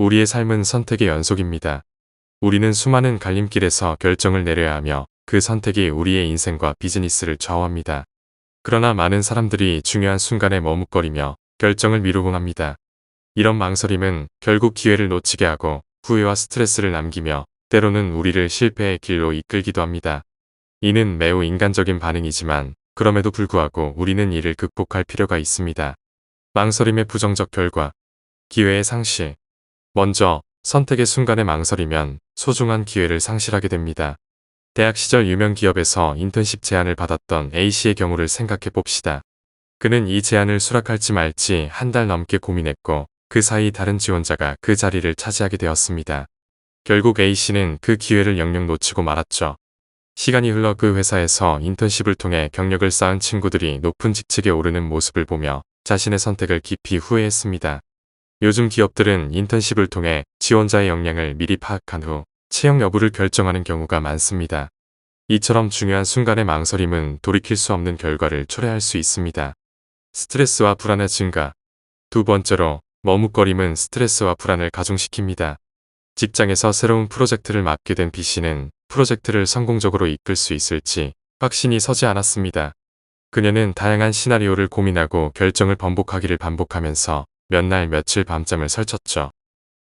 우리의 삶은 선택의 연속입니다. 우리는 수많은 갈림길에서 결정을 내려야 하며 그 선택이 우리의 인생과 비즈니스를 좌우합니다. 그러나 많은 사람들이 중요한 순간에 머뭇거리며 결정을 미루곤 합니다. 이런 망설임은 결국 기회를 놓치게 하고 후회와 스트레스를 남기며 때로는 우리를 실패의 길로 이끌기도 합니다. 이는 매우 인간적인 반응이지만 그럼에도 불구하고 우리는 이를 극복할 필요가 있습니다. 망설임의 부정적 결과. 기회의 상실. 먼저 선택의 순간에 망설이면 소중한 기회를 상실하게 됩니다. 대학 시절 유명 기업에서 인턴십 제안을 받았던 A씨의 경우를 생각해 봅시다. 그는 이 제안을 수락할지 말지 한 달 넘게 고민했고 그 사이 다른 지원자가 그 자리를 차지하게 되었습니다. 결국 A씨는 그 기회를 영영 놓치고 말았죠. 시간이 흘러 그 회사에서 인턴십을 통해 경력을 쌓은 친구들이 높은 직책에 오르는 모습을 보며 자신의 선택을 깊이 후회했습니다. 요즘 기업들은 인턴십을 통해 지원자의 역량을 미리 파악한 후 채용 여부를 결정하는 경우가 많습니다. 이처럼 중요한 순간의 망설임은 돌이킬 수 없는 결과를 초래할 수 있습니다. 스트레스와 불안의 증가. 두 번째로, 머뭇거림은 스트레스와 불안을 가중시킵니다. 직장에서 새로운 프로젝트를 맡게 된 B씨는 프로젝트를 성공적으로 이끌 수 있을지 확신이 서지 않았습니다. 그녀는 다양한 시나리오를 고민하고 결정을 반복하면서 몇 날 며칠 밤잠을 설쳤죠.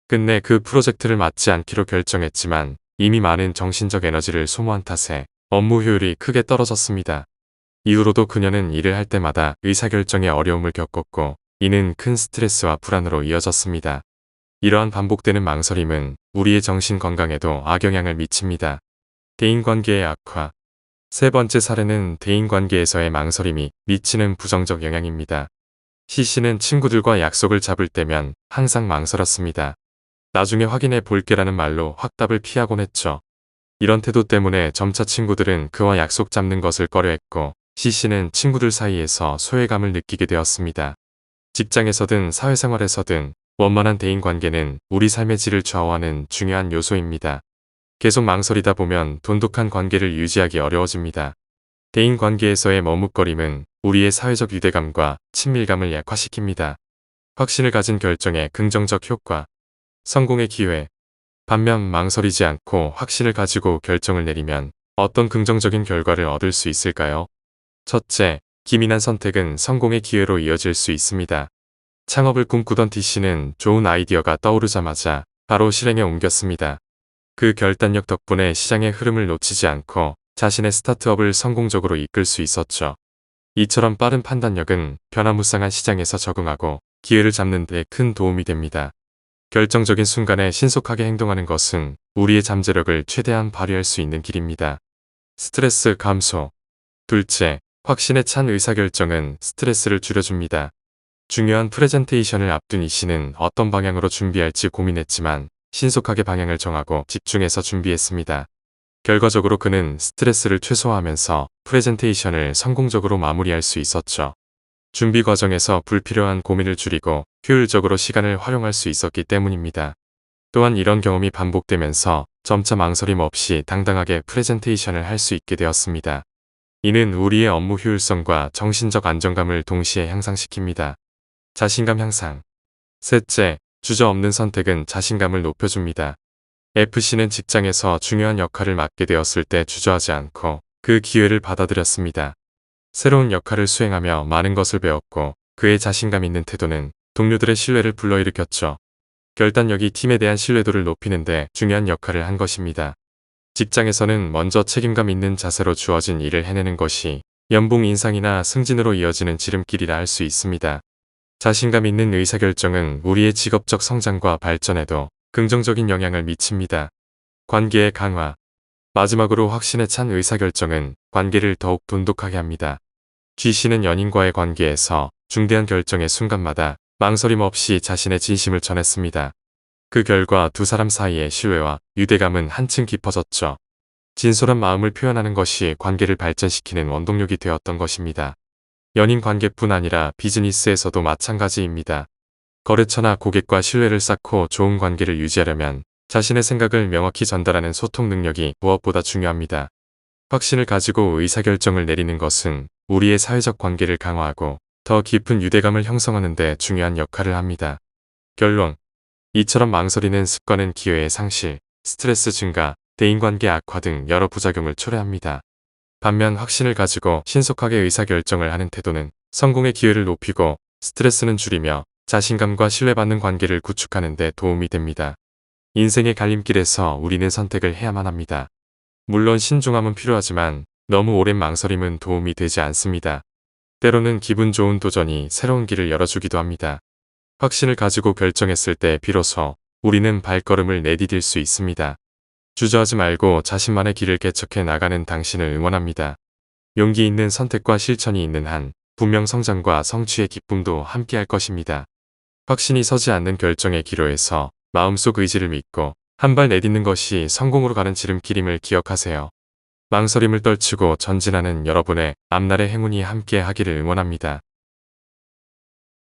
끝내 그 프로젝트를 맡지 않기로 결정했지만 이미 많은 정신적 에너지를 소모한 탓에 업무 효율이 크게 떨어졌습니다. 이후로도 그녀는 일을 할 때마다 의사결정에 어려움을 겪었고 이는 큰 스트레스와 불안으로 이어졌습니다. 이러한 반복되는 망설임은 우리의 정신 건강에도 악영향을 미칩니다. 대인관계의 악화. 세 번째 사례는 대인관계에서의 망설임이 미치는 부정적 영향입니다. C씨는 친구들과 약속을 잡을 때면 항상 망설였습니다. 나중에 확인해 볼게라는 말로 확답을 피하곤 했죠. 이런 태도 때문에 점차 친구들은 그와 약속 잡는 것을 꺼려했고 C씨는 친구들 사이에서 소외감을 느끼게 되었습니다. 직장에서든 사회생활에서든 원만한 대인관계는 우리 삶의 질을 좌우하는 중요한 요소입니다. 계속 망설이다 보면 돈독한 관계를 유지하기 어려워집니다. 대인관계에서의 머뭇거림은 우리의 사회적 유대감과 친밀감을 약화시킵니다. 확신을 가진 결정의 긍정적 효과. 성공의 기회. 반면 망설이지 않고 확신을 가지고 결정을 내리면 어떤 긍정적인 결과를 얻을 수 있을까요? 첫째, 기민한 선택은 성공의 기회로 이어질 수 있습니다. 창업을 꿈꾸던 D씨는 좋은 아이디어가 떠오르자마자 바로 실행에 옮겼습니다. 그 결단력 덕분에 시장의 흐름을 놓치지 않고 자신의 스타트업을 성공적으로 이끌 수 있었죠. 이처럼 빠른 판단력은 변화무쌍한 시장에서 적응하고 기회를 잡는 데 큰 도움이 됩니다. 결정적인 순간에 신속하게 행동하는 것은 우리의 잠재력을 최대한 발휘할 수 있는 길입니다. 스트레스 감소. 둘째, 확신에 찬 의사결정은 스트레스를 줄여줍니다. 중요한 프레젠테이션을 앞둔 E씨는 어떤 방향으로 준비할지 고민했지만 신속하게 방향을 정하고 집중해서 준비했습니다. 결과적으로 그는 스트레스를 최소화하면서 프레젠테이션을 성공적으로 마무리할 수 있었죠. 준비 과정에서 불필요한 고민을 줄이고 효율적으로 시간을 활용할 수 있었기 때문입니다. 또한 이런 경험이 반복되면서 점차 망설임 없이 당당하게 프레젠테이션을 할 수 있게 되었습니다. 이는 우리의 업무 효율성과 정신적 안정감을 동시에 향상시킵니다. 자신감 향상. 셋째, 주저없는 선택은 자신감을 높여줍니다. F씨는 직장에서 중요한 역할을 맡게 되었을 때 주저하지 않고 그 기회를 받아들였습니다. 새로운 역할을 수행하며 많은 것을 배웠고 그의 자신감 있는 태도는 동료들의 신뢰를 불러일으켰죠. 결단력이 팀에 대한 신뢰도를 높이는 데 중요한 역할을 한 것입니다. 직장에서는 먼저 책임감 있는 자세로 주어진 일을 해내는 것이 연봉 인상이나 승진으로 이어지는 지름길이라 할 수 있습니다. 자신감 있는 의사결정은 우리의 직업적 성장과 발전에도 긍정적인 영향을 미칩니다. 관계의 강화. 마지막으로 확신에 찬 의사결정은 관계를 더욱 돈독하게 합니다. G씨는 연인과의 관계에서 중대한 결정의 순간마다 망설임 없이 자신의 진심을 전했습니다. 그 결과 두 사람 사이의 신뢰와 유대감은 한층 깊어졌죠. 진솔한 마음을 표현하는 것이 관계를 발전시키는 원동력이 되었던 것입니다. 연인 관계뿐 아니라 비즈니스에서도 마찬가지입니다. 거래처나 고객과 신뢰를 쌓고 좋은 관계를 유지하려면 자신의 생각을 명확히 전달하는 소통 능력이 무엇보다 중요합니다. 확신을 가지고 의사결정을 내리는 것은 우리의 사회적 관계를 강화하고 더 깊은 유대감을 형성하는 데 중요한 역할을 합니다. 결론. 이처럼 망설이는 습관은 기회의 상실, 스트레스 증가, 대인관계 악화 등 여러 부작용을 초래합니다. 반면 확신을 가지고 신속하게 의사결정을 하는 태도는 성공의 기회를 높이고 스트레스는 줄이며 자신감과 신뢰받는 관계를 구축하는 데 도움이 됩니다. 인생의 갈림길에서 우리는 선택을 해야만 합니다. 물론 신중함은 필요하지만 너무 오랜 망설임은 도움이 되지 않습니다. 때로는 기분 좋은 도전이 새로운 길을 열어주기도 합니다. 확신을 가지고 결정했을 때 비로소 우리는 발걸음을 내디딜 수 있습니다. 주저하지 말고 자신만의 길을 개척해 나가는 당신을 응원합니다. 용기 있는 선택과 실천이 있는 한 분명 성장과 성취의 기쁨도 함께할 것입니다. 확신이 서지 않는 결정의 기로에서 마음속 의지를 믿고 한 발 내딛는 것이 성공으로 가는 지름길임을 기억하세요. 망설임을 떨치고 전진하는 여러분의 앞날의 행운이 함께 하기를 응원합니다.